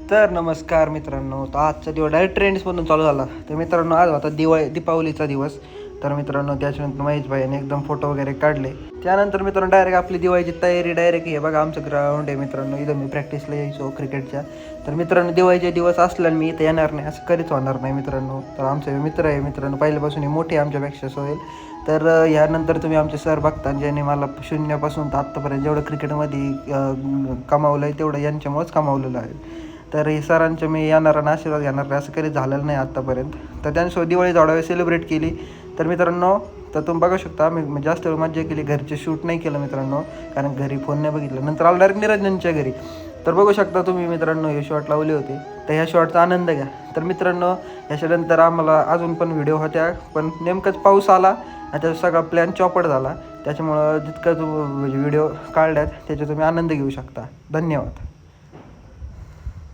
तर नमस्कार मित्रांनो. तर आजचा दिवस डायरेक्ट ट्रेंड्समधून चालू झाला. तर मित्रांनो आज होता दीपावलीचा दिवस. तर मित्रांनो त्याच्यानंतर महेश भाईने एकदम फोटो वगैरे काढले. त्यानंतर मित्रांनो डायरेक्ट आपली दिवाळीची तयारी डायरेक्ट हे बघा आमचं ग्राउंड आहे मित्रांनो. इथं मी प्रॅक्टिसला यायचो क्रिकेटच्या. तर मित्रांनो दिवाळीचे दिवस असल्याने मी इथं येणार नाही असं कधीच होणार नाही मित्रांनो. तर आमचे मित्र आहे मित्रांनो पहिल्यापासून हे मोठे आमच्यापेक्षा सोहेल. तर यानंतर तुम्ही आमचे सर बघता ज्यांनी मला शून्यापासून तर आत्तापर्यंत जेवढं क्रिकेटमध्ये कमावलं आहे तेवढं यांच्यामुळेच कमावलेलं आहे. तर हे सरांचे मी येणारा आशीर्वाद घेणार नाही असं कधी झालेलं नाही आत्तापर्यंत. तर त्यांच्यासोबत दिवाळी थोडा वेळ सेलिब्रेट केली. तर मित्रांनो तर तुम्ही बघू शकता मी जास्त वेळ मजा केली. घरचे शूट नाही केलं मित्रांनो कारण घरी फोन नाही बघितलं. नंतर आलो डायरेक्ट निरंजनच्या घरी. तर बघू शकता तुम्ही मित्रांनो हे शॉट लावले होते. तर ह्या शॉटचा आनंद घ्या. तर मित्रांनो ह्याच्यानंतर आम्हाला अजून पण व्हिडिओ होत्या पण नेमकंच पाऊस आला आणि त्याचा सगळा प्लॅन चॉपट झाला. त्याच्यामुळं जितकं व्हिडिओ काढल्यात त्याचा तुम्ही आनंद घेऊ शकता. धन्यवाद.